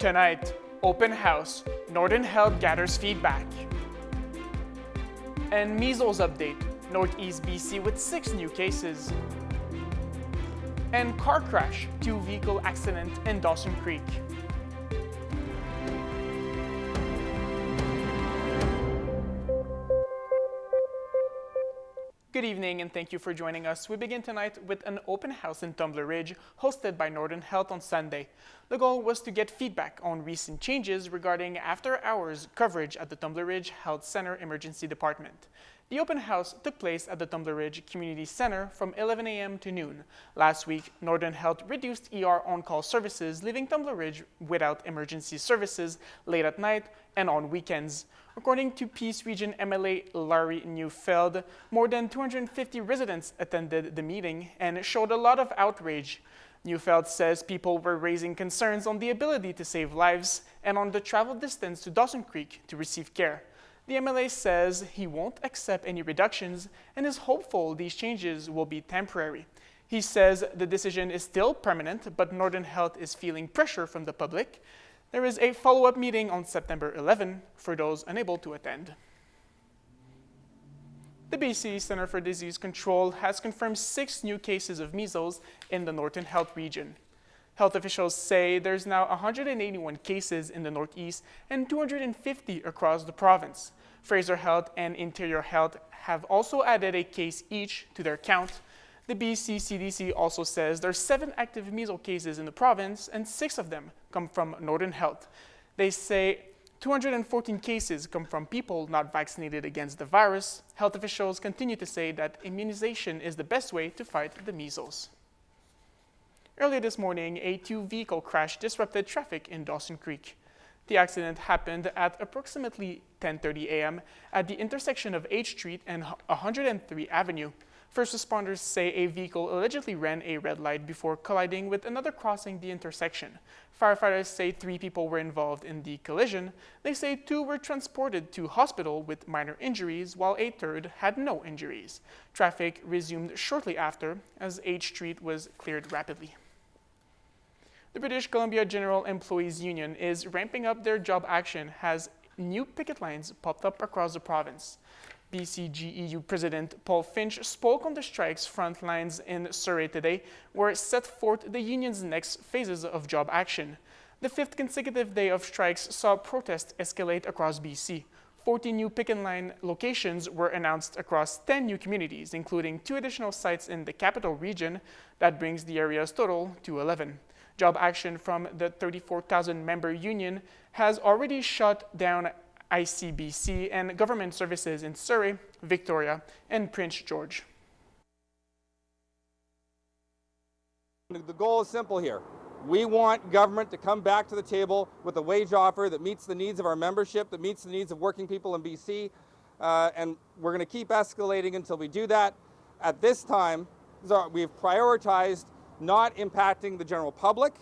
Tonight, open house, Northern Health gathers feedback. And measles update, Northeast BC with 6 new cases. And car crash, 2-vehicle accident in Dawson Creek. Good evening and thank you for joining us. We begin tonight with an open house in Tumbler Ridge hosted by Northern Health on Sunday. The goal was to get feedback on recent changes regarding after-hours coverage at the Tumbler Ridge Health Center Emergency Department. The open house took place at the Tumbler Ridge Community Center from 11 a.m. to noon. Last week, Northern Health reduced ER on-call services, leaving Tumbler Ridge without emergency services late at night and on weekends. According to Peace Region MLA Larry Neufeld, more than 250 residents attended the meeting and showed a lot of outrage. Neufeld says people were raising concerns on the ability to save lives and on the travel distance to Dawson Creek to receive care. The MLA says he won't accept any reductions and is hopeful these changes will be temporary. He says the decision is still permanent, but Northern Health is feeling pressure from the public. There is a follow-up meeting on September 11 for those unable to attend. The BC Centre for Disease Control has confirmed 6 new cases of measles in the Northern Health region. Health officials say there's now 181 cases in the Northeast and 250 across the province. Fraser Health and Interior Health have also added a case each to their count. The BC CDC also says there are 7 active measles cases in the province and 6 of them come from Northern Health. They say 214 cases come from people not vaccinated against the virus. Health officials continue to say that immunization is the best way to fight the measles. Earlier this morning, a 2-vehicle crash disrupted traffic in Dawson Creek. The accident happened at approximately 10:30 a.m. at the intersection of H Street and 103 Avenue. First responders say a vehicle allegedly ran a red light before colliding with another crossing the intersection. Firefighters say 3 people were involved in the collision. They say 2 were transported to hospital with minor injuries, while a 3rd had no injuries. Traffic resumed shortly after as H Street was cleared rapidly. The British Columbia General Employees Union is ramping up their job action as new picket lines popped up across the province. BCGEU President Paul Finch spoke on the strike's front lines in Surrey today, where set forth the union's next phases of job action. The 5th consecutive day of strikes saw protests escalate across BC. 14 new picket line locations were announced across 10 new communities, including 2 additional sites in the capital region. That brings the area's total to 11. Job action from the 34,000-member union has already shut down ICBC and government services in Surrey, Victoria, and Prince George. The goal is simple here. We want government to come back to the table with a wage offer that meets the needs of our membership, that meets the needs of working people in BC, and we're going to keep escalating until we do that. At this time, we've prioritized not impacting the general public.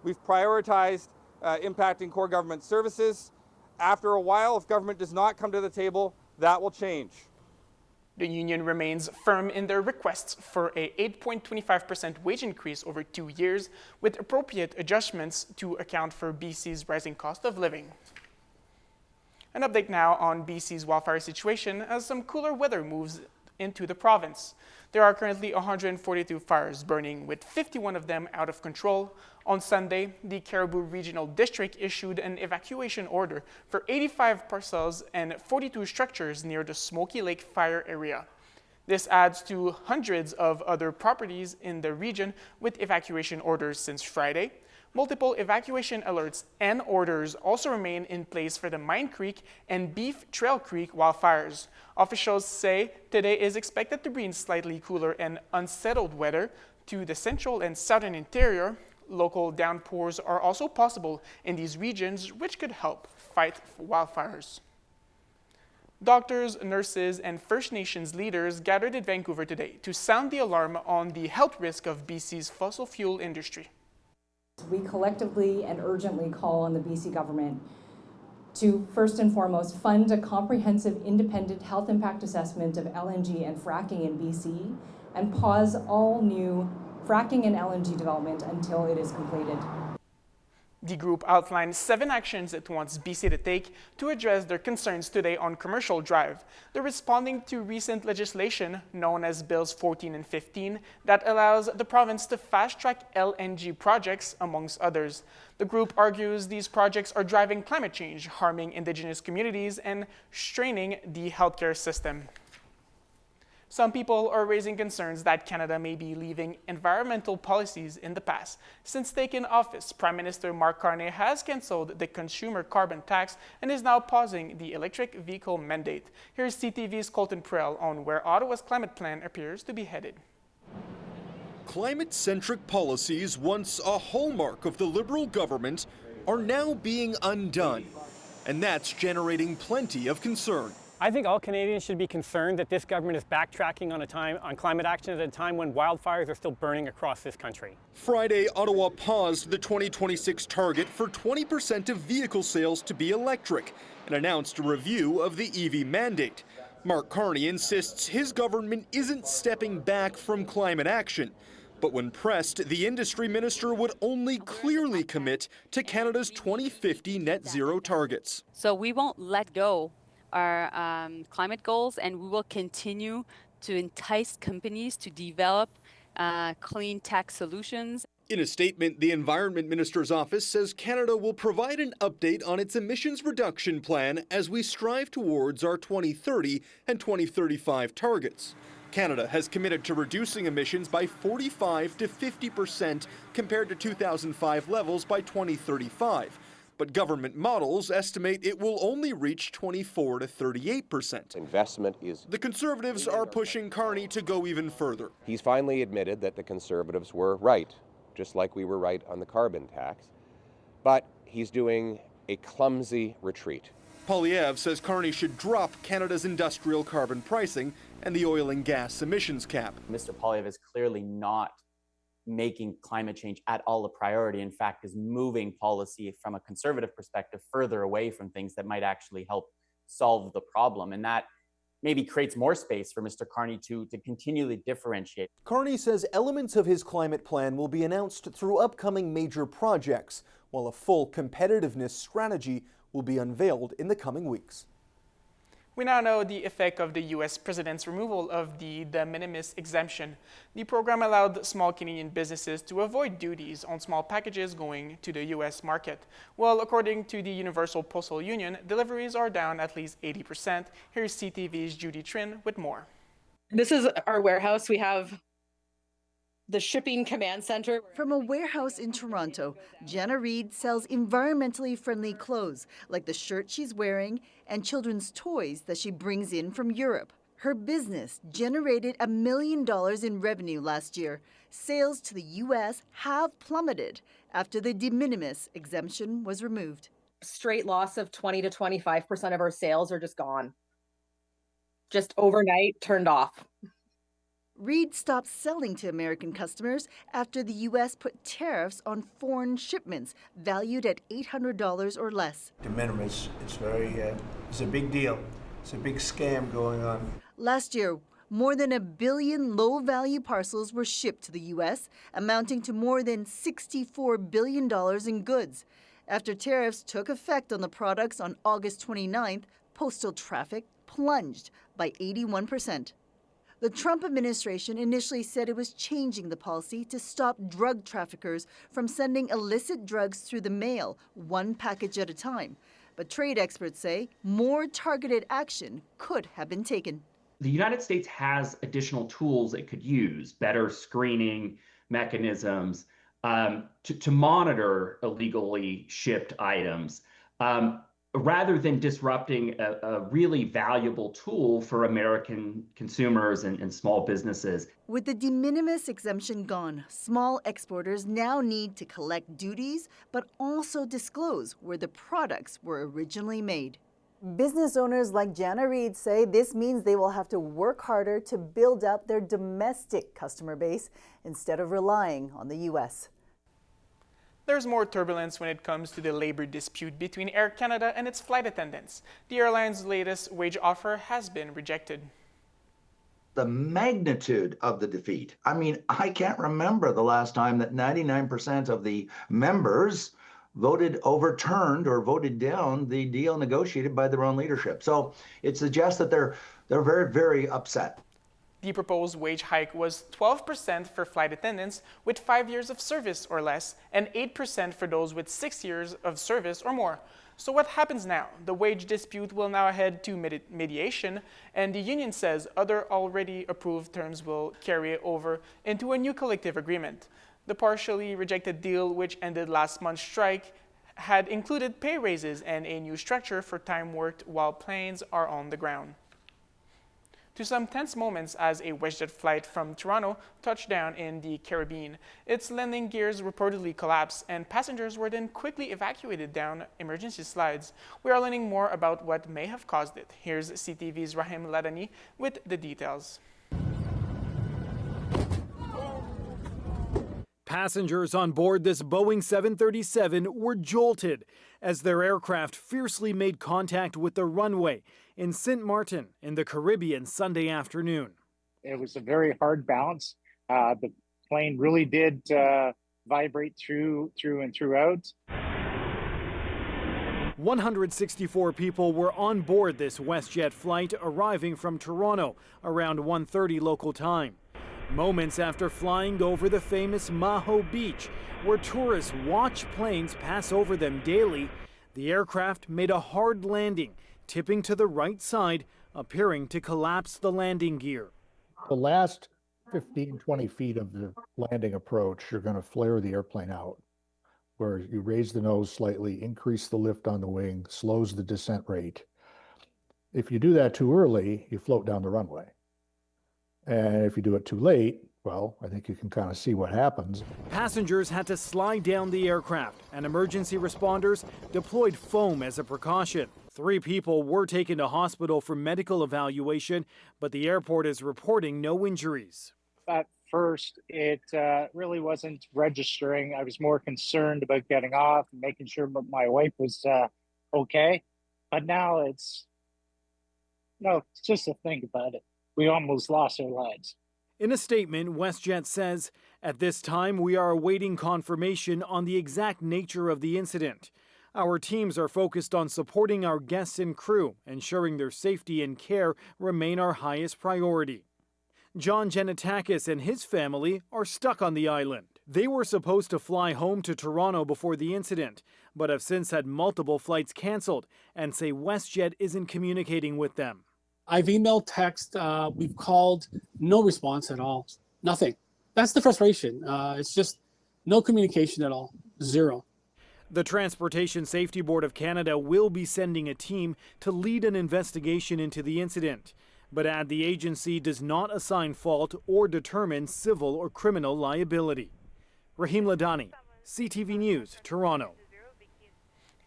We've prioritized impacting core government services. After a while, if government does not come to the table, that will change. The union remains firm in their requests for a 8.25% wage increase over 2 years, with appropriate adjustments to account for BC's rising cost of living. An update now on BC's wildfire situation as some cooler weather moves into the province. There are currently 142 fires burning, with 51 of them out of control. On Sunday, the Cariboo Regional District issued an evacuation order for 85 parcels and 42 structures near the Smoky Lake fire area. This adds to hundreds of other properties in the region with evacuation orders since Friday. Multiple evacuation alerts and orders also remain in place for the Mine Creek and Beef Trail Creek wildfires. Officials say today is expected to bring slightly cooler and unsettled weather to the central and southern interior. Local downpours are also possible in these regions, which could help fight wildfires. Doctors, nurses, and First Nations leaders gathered in Vancouver today to sound the alarm on the health risk of BC's fossil fuel industry. We collectively and urgently call on the BC government to first and foremost fund a comprehensive independent health impact assessment of LNG and fracking in BC and pause all new fracking and LNG development until it is completed. The group outlined 7 actions it wants BC to take to address their concerns today on Commercial Drive. They're responding to recent legislation known as Bills 14 and 15 that allows the province to fast-track LNG projects, amongst others. The group argues these projects are driving climate change, harming Indigenous communities, and straining the healthcare system. Some people are raising concerns that Canada may be leaving environmental policies in the past. Since taking office, Prime Minister Mark Carney has cancelled the consumer carbon tax and is now pausing the electric vehicle mandate. Here's CTV's Colton Prell on where Ottawa's climate plan appears to be headed. Climate-centric policies, once a hallmark of the Liberal government, are now being undone. And that's generating plenty of concern. I think all Canadians should be concerned that this government is backtracking on climate action at a time when wildfires are still burning across this country. Friday, Ottawa paused the 2026 target for 20% of vehicle sales to be electric and announced a review of the EV mandate. Mark Carney insists his government isn't stepping back from climate action. But when pressed, the industry minister would only clearly commit to Canada's 2050 net zero targets. So we won't let go our climate goals, and we will continue to entice companies to develop clean tech solutions. In a statement, the Environment Minister's office says Canada will provide an update on its emissions reduction plan as we strive towards our 2030 and 2035 targets. Canada has committed to reducing emissions by 45 to 50% compared to 2005 levels by 2035. But government models estimate it will only reach 24 to 38%. Investment is... The Conservatives are pushing Carney to go even further. He's finally admitted that the Conservatives were right, just like we were right on the carbon tax. But he's doing a clumsy retreat. Poilievre says Carney should drop Canada's industrial carbon pricing and the oil and gas emissions cap. Mr. Poilievre is clearly not making climate change at all a priority. In fact, is moving policy from a Conservative perspective further away from things that might actually help solve the problem. And that maybe creates more space for Mr. Carney to continually differentiate. Carney says elements of his climate plan will be announced through upcoming major projects, while a full competitiveness strategy will be unveiled in the coming weeks. We now know the effect of the U.S. president's removal of the de minimis exemption. The program allowed small Canadian businesses to avoid duties on small packages going to the U.S. market. Well, according to the Universal Postal Union, deliveries are down at least 80%. Here's CTV's Judy Trin with more. This is our warehouse. We have the shipping command center. From a warehouse in Toronto, Jenna Reed sells environmentally friendly clothes like the shirt she's wearing and children's toys that she brings in from Europe. Her business generated $1 million in revenue last year. Sales to the U.S. have plummeted after the de minimis exemption was removed. Straight loss of 20 to 25% of our sales are just gone. Just overnight turned off. Reed stopped selling to American customers after the U.S. put tariffs on foreign shipments valued at $800 or less. De minimis, it's a big deal. It's a big scam going on. Last year, more than 1 billion low-value parcels were shipped to the U.S., amounting to more than $64 billion in goods. After tariffs took effect on the products on August 29th, postal traffic plunged by 81%. The Trump administration initially said it was changing the policy to stop drug traffickers from sending illicit drugs through the mail, one package at a time. But trade experts say more targeted action could have been taken. The United States has additional tools it could use, better screening mechanisms to monitor illegally shipped items. Rather than disrupting a really valuable tool for American consumers and small businesses. With the de minimis exemption gone, small exporters now need to collect duties, but also disclose where the products were originally made. Business owners like Jana Reed say this means they will have to work harder to build up their domestic customer base instead of relying on the U.S. There's more turbulence when it comes to the labor dispute between Air Canada and its flight attendants. The airline's latest wage offer has been rejected. The magnitude of the defeat. I mean, I can't remember the last time that 99% of the members overturned or voted down the deal negotiated by their own leadership. So it suggests that they're very, very upset. The proposed wage hike was 12% for flight attendants with 5 years of service or less, and 8% for those with 6 years of service or more. So what happens now? The wage dispute will now head to mediation, and the union says other already approved terms will carry over into a new collective agreement. The partially rejected deal, which ended last month's strike, had included pay raises and a new structure for time worked while planes are on the ground. To some tense moments as a WestJet flight from Toronto touched down in the Caribbean. Its landing gears reportedly collapsed, and passengers were then quickly evacuated down emergency slides. We are learning more about what may have caused it. Here's CTV's Rahim Ladani with the details. Passengers on board this Boeing 737 were jolted as their aircraft fiercely made contact with the runway in St. Martin in the Caribbean Sunday afternoon. It was a very hard bounce. The plane really did vibrate through and throughout. 164 people were on board this WestJet flight arriving from Toronto around 1:30 local time. Moments after flying over the famous Maho Beach, where tourists watch planes pass over them daily, the aircraft made a hard landing, tipping to the right side, appearing to collapse the landing gear. The last 15, 20 feet of the landing approach, you're going to flare the airplane out, where you raise the nose slightly, increase the lift on the wing, slows the descent rate. If you do that too early, you float down the runway. And if you do it too late, well, I think you can kind of see what happens. Passengers had to slide down the aircraft, and emergency responders deployed foam as a precaution. 3 people were taken to hospital for medical evaluation, but the airport is reporting no injuries. At first, it really wasn't registering. I was more concerned about getting off and making sure my wife was okay. But now it's just to think about it. We almost lost our lives. In a statement, WestJet says, "At this time, we are awaiting confirmation on the exact nature of the incident. Our teams are focused on supporting our guests and crew, ensuring their safety and care remain our highest priority." John Genetakis and his family are stuck on the island. They were supposed to fly home to Toronto before the incident, but have since had multiple flights canceled and say WestJet isn't communicating with them. I've emailed, text, we've called, no response at all, nothing. That's the frustration. It's just no communication at all, zero. The Transportation Safety Board of Canada will be sending a team to lead an investigation into the incident, but add the agency does not assign fault or determine civil or criminal liability. Rahim Ladani, CTV News, Toronto.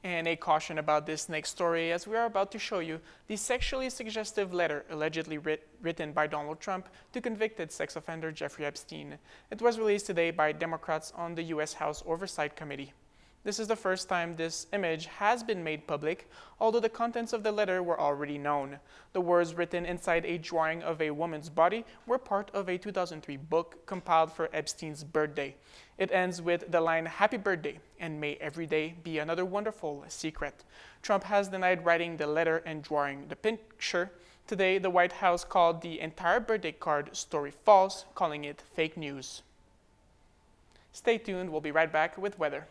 And a caution about this next story, as we are about to show you the sexually suggestive letter allegedly written by Donald Trump to convicted sex offender Jeffrey Epstein. It was released today by Democrats on the U.S. House Oversight Committee. This is the first time this image has been made public, although the contents of the letter were already known. The words written inside a drawing of a woman's body were part of a 2003 book compiled for Epstein's birthday. It ends with the line, "Happy birthday, and may every day be another wonderful secret." Trump has denied writing the letter and drawing the picture. Today, the White House called the entire birthday card story false, calling it fake news. Stay tuned, we'll be right back with weather.